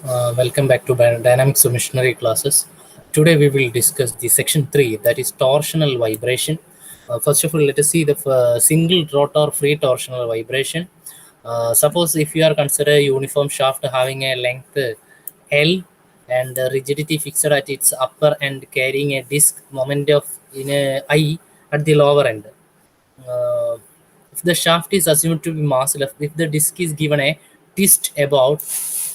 Welcome back to Dynamics of Machinery classes. Today we will discuss the section 3, that is torsional vibration. First of all, let us see the single rotor free torsional vibration. Suppose if you are consider a uniform shaft having a length L and rigidity fixed at its upper end carrying a disk moment of in a I at the lower end. Uh, if the shaft is assumed to be massless, if the disk is given a twist about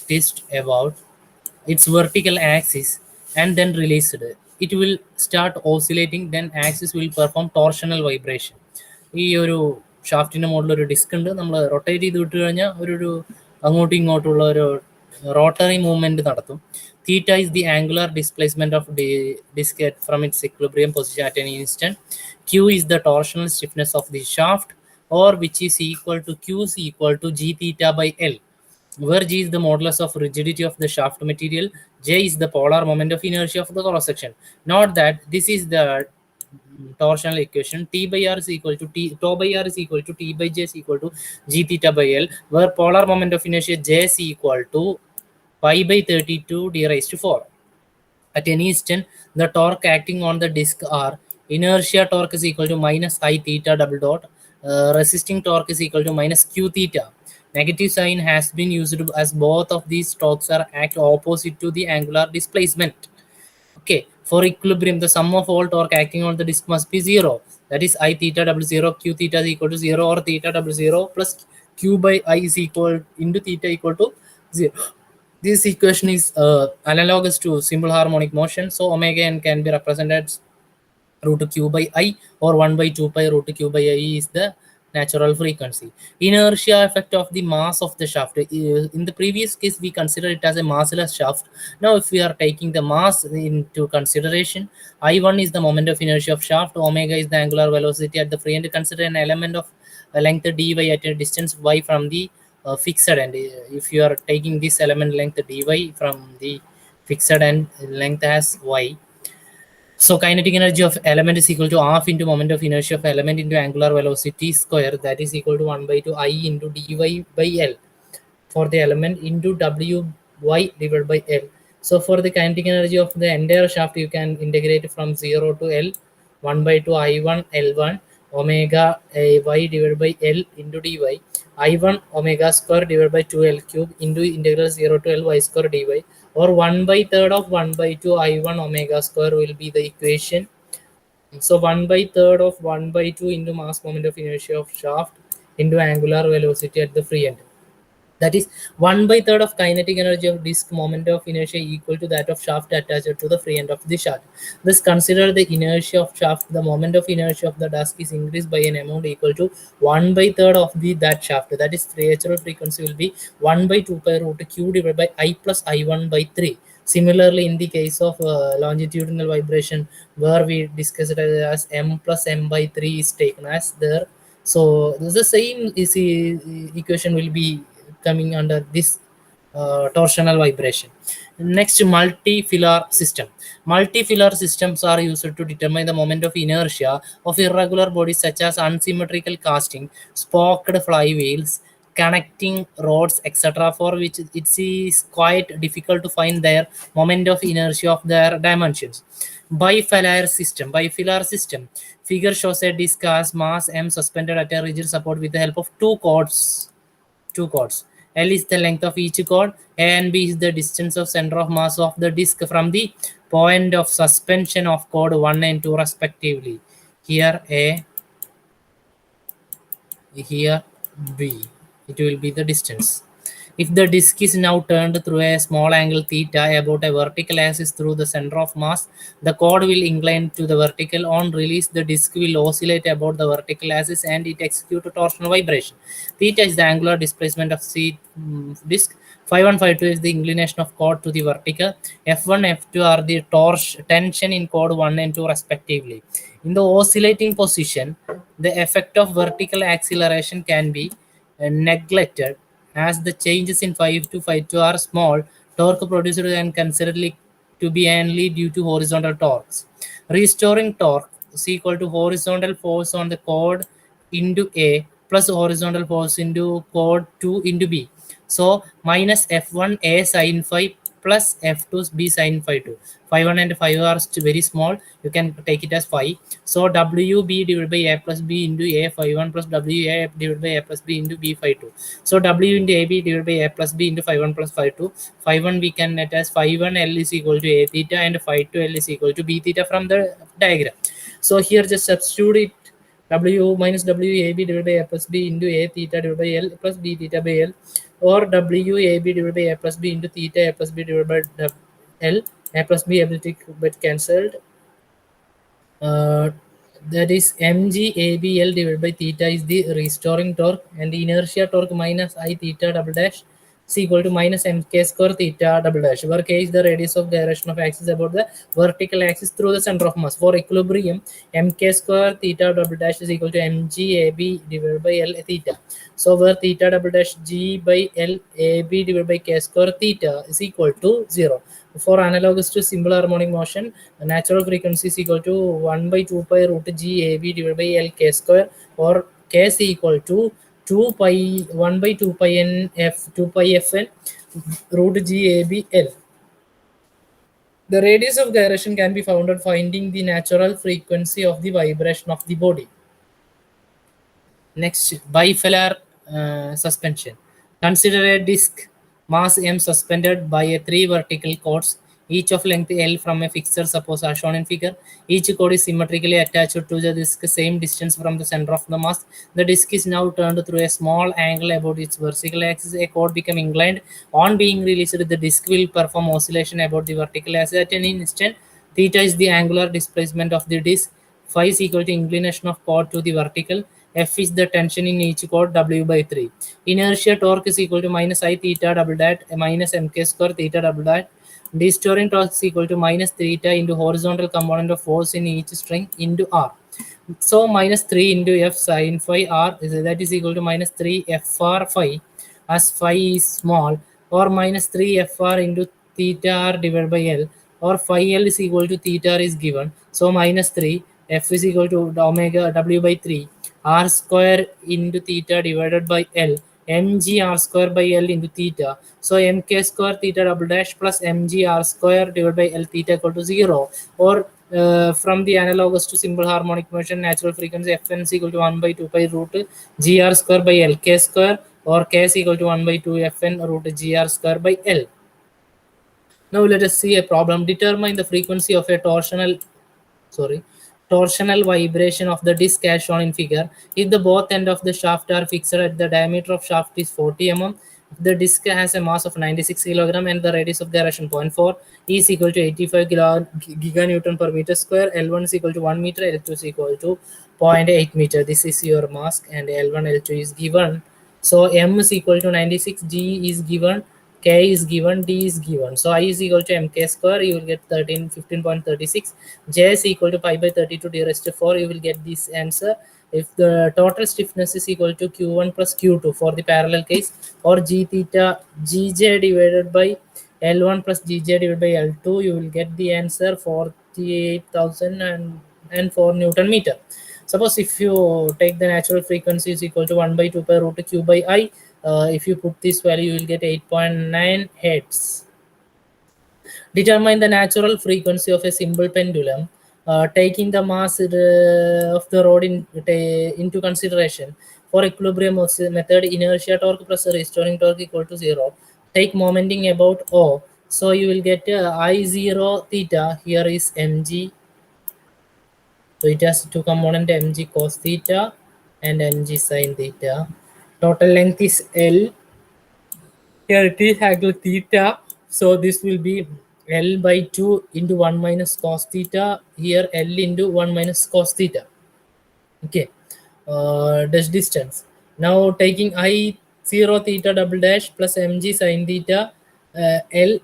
its vertical axis and then released, it will start oscillating, then axis will perform torsional vibration. ഈ ഒരു ഷാഫ്റ്റിന്റെ മുകളിൽ ഒരു disk ഉണ്ട്, നമ്മൾ rotate ചെയ്ത് വിട്ട് കഴിഞ്ഞാൽ ഒരു അങ്ങോട്ടും ഇങ്ങോട്ടുള്ള ഒരു റോട്ടറി മൂവ്മെന്റ് നടത്തും. Theta is the angular displacement of the disk from its equilibrium position at any instant. Q is the torsional stiffness of the shaft, or which is equal to Q is equal to G theta by L, where G is the modulus of rigidity of the shaft material, J is the polar moment of inertia of the cross section. Note that this is the torsional equation. T by R is equal to tau by R is equal to T by J is equal to G theta by L, where polar moment of inertia J is equal to pi by 32 d raised to 4. At any instant, the torque acting on the disk are inertia torque is equal to minus I theta double dot, resisting torque is equal to minus Q theta. Negative sign has been used as both of these torques are act opposite to the angular displacement. Okay, for equilibrium, the sum of all torque acting on the disk must be 0. That is I theta double 0, Q theta is equal to 0, or theta double 0 plus Q by I is equal into theta equal to 0. This equation is analogous to simple harmonic motion, so omega n can be represented as root q by I, or 1 by 2 pi root q by I is the natural frequency. Inertia effect of the mass of the shaft. In the previous case, we consider it as a massless shaft. Now, if we are taking the mass into consideration, I1 is the moment of inertia of shaft, omega is the angular velocity at the free end. Consider an element of length dy at a distance y from the fixed end. If you are taking this element length dy from the fixed end length as y, so kinetic energy of element is equal to half into moment of inertia of element into angular velocity square, that is equal to 1 by 2 I into dy by L for the element into Wy divided by L. So for the kinetic energy of the entire shaft, you can integrate from 0 to L, 1 by 2 I1 L1 omega y divided by L into dy, I1 omega square divided by 2L cube into integral 0 to L y square dy, or 1 by third of 1 by 2 I1 omega square will be the equation. So 1 by third of 1 by 2 into mass moment of inertia of shaft into angular velocity at the free end. That is 1 by third of kinetic energy of disk moment of inertia equal to that of shaft attached to the free end of the shaft. Thus, consider the inertia of shaft. The moment of inertia of the disk is increased by an amount equal to 1 by third of that shaft. That is, natural frequency will be 1 by 2 pi root q divided by I plus I1 by 3. Similarly, in the case of longitudinal vibration, where we discussed it as m plus m by 3 is taken as there. So the same equation will be coming under this torsional vibration. Next, multi-filar system. Multi-filar systems are used to determine the moment of inertia of irregular bodies such as unsymmetrical casting, spoked flywheels, connecting rods, etc., for which it is quite difficult to find their moment of inertia of their dimensions. Bifilar system figure shows a disc as mass m suspended at a rigid support with the help of two chords. L is the length of each chord, A and B is the distance of center of mass of the disc from the point of suspension of chord 1 and 2 respectively. Here A, here B. It will be the distance. If the disk is now turned through a small angle theta about a vertical axis through the center of mass, the chord will incline to the vertical. On release, the disk will oscillate about the vertical axis and it executes a torsional vibration. Theta is the angular displacement of C disk. Phi1, phi2 is the inclination of chord to the vertical. F1, F2 are the tension in chord 1 and 2 respectively. In the oscillating position, the effect of vertical acceleration can be neglected as the changes in phi to phi2 are small. Torque produced and considerably to be only due to horizontal torques. Restoring torque is equal to horizontal force on the chord into A plus horizontal force into chord 2 into B. So minus f1 a sin phi plus f2 b sin phi 2. Phi 1 and phi are very small. You can take it as phi. So wb divided by a plus b into a phi 1 plus wa divided by a plus b into b phi 2. So w into ab divided by a plus b into phi 1 plus phi 2. Phi 1 we can net as phi 1 L is equal to a theta and phi 2 L is equal to b theta from the diagram. So here just substitute it, w minus wab divided by a plus b into a theta divided by L plus b theta by L, or wab divided by a plus b into theta a plus b divided by L, a plus b ability but cancelled. uh, that is mgabl divided by theta is the restoring torque, and the inertia torque minus I theta double dash is equal to minus mk square theta double dash, where k is the radius of gyration of axis about the vertical axis through the center of mass. For equilibrium, mk square theta double dash is equal to mgab divided by L theta. So where theta double dash g by L ab divided by k square theta is equal to 0. For analogous to simple harmonic motion, the natural frequency is equal to 1 by 2 pi root g a b divided by L k square, or k is equal to 2 pi 1 by 2 pi n f 2 pi fn root g a b L. The radius of gyration can be found on finding the natural frequency of the vibration of the body. Next, bifellar suspension. Consider a disc mass m suspended by a 3 vertical cords, each of length L from a fixture, suppose as shown in figure. Each cord is symmetrically attached to the disc, same distance from the center of the mass. The disc is now turned through a small angle about its vertical axis. A cord become inclined. On being released, the disc will perform oscillation about the vertical axis at an instant. Theta is the angular displacement of the disc. Phi is equal to inclination of cord to the vertical. F is the tension in each cord, W by 3. Inertia torque is equal to minus I theta double dot minus mk square theta double dot. Distorting torque is equal to minus theta into horizontal component of force in each string into R. So minus 3 into F sin phi R, that is equal to minus 3 FR phi, as phi is small, or minus 3 FR into theta R divided by L, or phi L is equal to theta R is given. So minus 3 F is equal to omega W by 3 R square into theta divided by L, mg R square by L into theta. So mk square theta double dash plus mg R square divided by L theta equal to 0, or from the analogous to simple harmonic motion, natural frequency Fn is equal to 1 by 2 pi root gr square by L k square, or k is equal to 1 by 2 Fn root gr square by L. Now let us see a problem. Determine the frequency of a torsional vibration of the disc as shown in figure. If the both end of the shaft are fixed at the diameter of shaft is 40 mm, the disc has a mass of 96 kg and the radius of gyration 0.4, E is equal to 85 giganewton per meter square, L1 is equal to 1 meter, L2 is equal to 0.8 meter. This is your mass, and L1, L2 is given. So M is equal to 96, G is given, K is given, D is given. So I is equal to mk square, you will get 15.36. J is equal to pi by 32 d raised to 4, you will get this answer. If the total stiffness is equal to Q1 plus Q2 for the parallel case, or G theta Gj divided by L1 plus Gj divided by L2, you will get the answer 48,004 Newton meter. Suppose if you take the natural frequency is equal to 1 by 2 pi root q by I, if you put this value, you will get 8.9 hertz. Determine the natural frequency of a simple pendulum, taking the mass of the rod into consideration. For equilibrium method, inertia torque plus restoring torque equal to 0. Take momentum about O. So you will get I0 theta. Here is mg. So it has two component, mg cos theta and mg sin theta. Total length is L. Here it is angle theta. So this will be L by 2 into 1 minus cos theta. Here L into 1 minus cos theta. Okay. Dash distance. Now taking I 0 theta double dash plus mg sin theta, L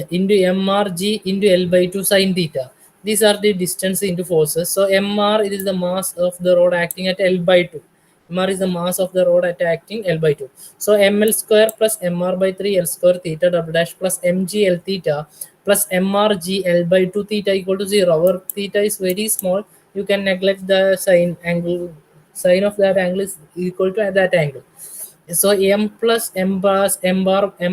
into mrg into L by 2 sin theta. These are the distance into forces. So mr, it is the mass of the rod acting at L by 2. Mr is the mass of the rod at acting L by 2. So ml square plus mr by 3 L square theta double dash plus mg L theta plus mrg L by 2 theta equal to 0. Our theta is very small. You can neglect the sine angle. Sine of that angle is equal to that angle. So m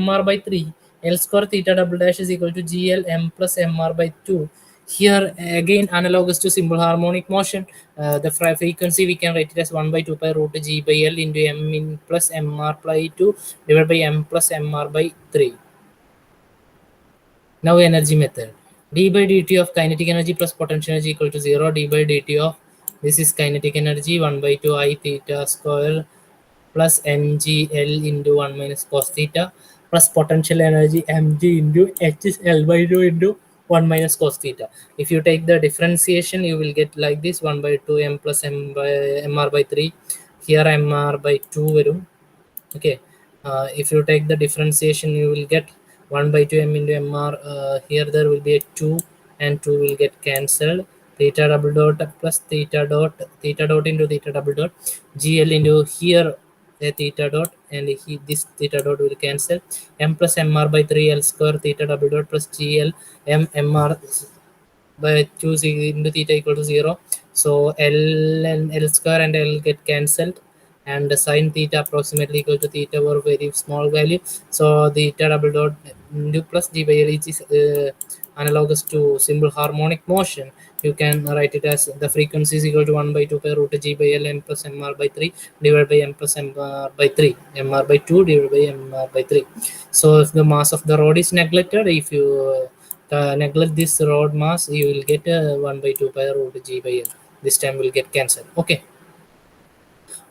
r by 3 L square theta double dash is equal to GL m plus mr by 2. Here again analogous to simple harmonic motion, the frequency we can write it as 1 by 2 pi root G by L into m in plus mr by 2 divided by m plus mr by 3. Now energy method. D by dt of kinetic energy plus potential energy equal to 0. D by dt of this is kinetic energy 1 by 2 I theta square plus mgl into 1 minus cos theta plus potential energy mg into h is L by 2 into 1 minus cos theta. If you take the differentiation, you will get like this 1 by 2 m plus m by mr by 3. Here mr by 2 varum. Okay, if you take the differentiation, you will get 1 by 2 m into mr. Here there will be a 2 and 2 will get cancelled. Theta double dot plus theta dot into theta double dot gl into here a theta dot, and this theta dot will cancel. M plus mr by 3 L square theta double dot plus gl m mr by 2 into theta equal to 0. So L and L square and L get cancelled, and the sine theta approximately equal to theta for very small value. So theta double dot into plus d by L is analogous to simple harmonic motion. You can write it as the frequency is equal to 1 by 2 pi root G by L m plus mr by 3 divided by m plus mr by 3, mr by 2 divided by mr by 3. So if the mass of the rod is neglected, if you neglect this rod mass, you will get 1 by 2 pi root G by L. This time will get cancelled. Okay.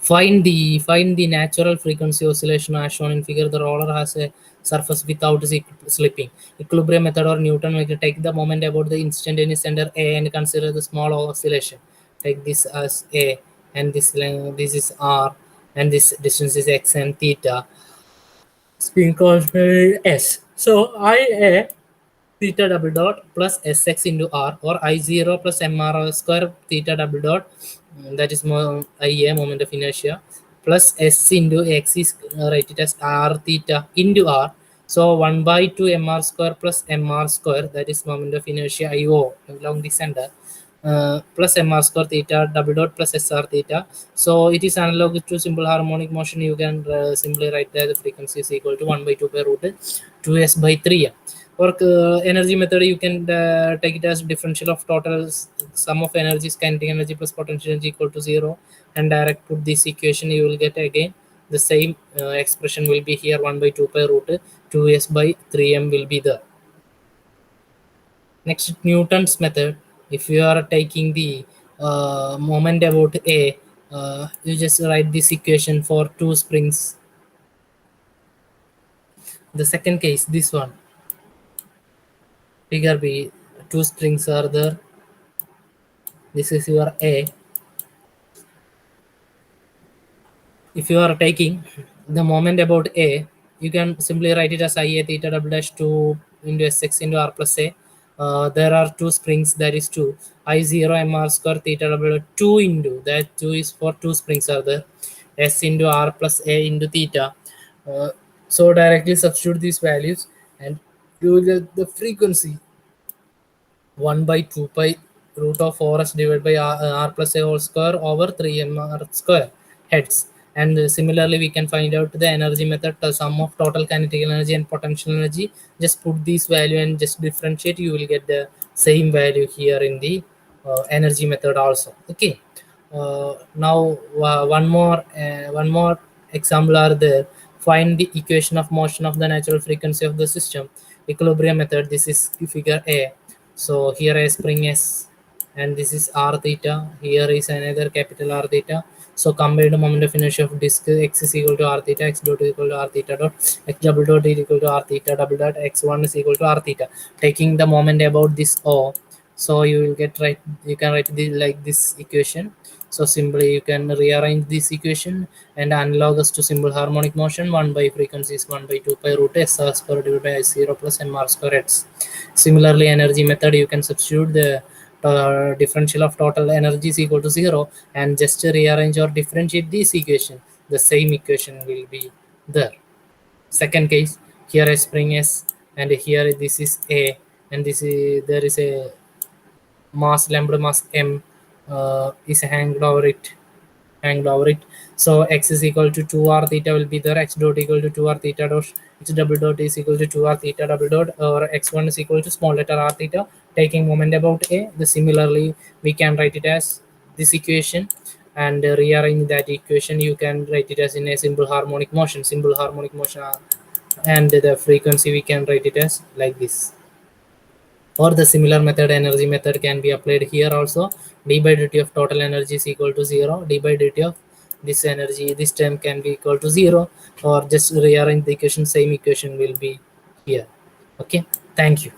Find the natural frequency oscillation as shown in figure. The roller has a surface without slipping. Equilibrium method or Newton, we can take the moment about the instantaneous center A and consider the small oscillation. Take this as A, and this is R, and this distance is x and theta. It's being called S. So IA theta double dot plus sx into r, or I0 plus mr square theta double dot, that is ia moment of inertia, plus s into x is write it as r theta into r. So 1 by 2 mr square plus mr square, that is moment of inertia io along the center, plus mr square theta double dot plus sr theta. So it is analogous to simple harmonic motion. You can simply write that the frequency is equal to 1 by 2 by root 2s by 3. For energy method, you can take it as differential of total sum of energies, kinetic energy plus potential energy equal to 0, and direct put this equation. You will get again the same expression will be here 1 by 2 by root 2s by 3m will be there. Next, Newton's method. If you are taking the moment about A, you just write this equation for two springs. The second case, this one, figure B, two springs are there. This is your A. If you are taking the moment about A, you can simply write it as IA theta double dash 2 into Sx into R plus A. There are two springs, that is 2. I0 mr square theta double dot 2 into, that 2 is for two springs are there. S into R plus A into theta. So directly substitute these values and you will get the frequency 1 by 2 pi root of 4s divided by r plus a whole square over 3mr square heads. And similarly, we can find out the energy method, the sum of total kinetic energy and potential energy. Just put this value and just differentiate. You will get the same value here in the energy method also. Okay. Now one more example are there. Find the equation of motion of the natural frequency of the system. Equilibrium method. This is figure A. So here a spring S, and this is r theta. Here is another capital R theta. So combined moment of inertia of disk x is equal to r theta, x dot is equal to r theta dot, x double dot is equal to r theta double dot, x1 is equal to r theta. Taking the moment about this O, so you will get right. You can write this like this equation. So simply you can rearrange this equation, and analogous to simple harmonic motion, 1 by frequency is 1 by 2 pi root s r square divided by s0 plus mr square h. Similarly, energy method, you can substitute the differential of total energy is equal to 0, and just rearrange or differentiate this equation. The same equation will be there. Second case, here a spring S, and here this is A, and this is there is a mass lambda mass m is hanged over it. angle over it. So x is equal to 2r theta will be there, x dot equal to 2r theta dot, x double dot is equal to 2r theta double dot, or x1 is equal to small letter r theta, taking moment about a. The similarly we can write it as this equation, and rearrange that equation. You can write it as in a simple harmonic motion, and the frequency we can write it as like this. Or the similar method, energy method, can be applied here also. D by dt of total energy is equal to 0. D by dt of this energy, this term, can be equal to 0, or just rearrange the equation, same equation will be here. Okay, thank you.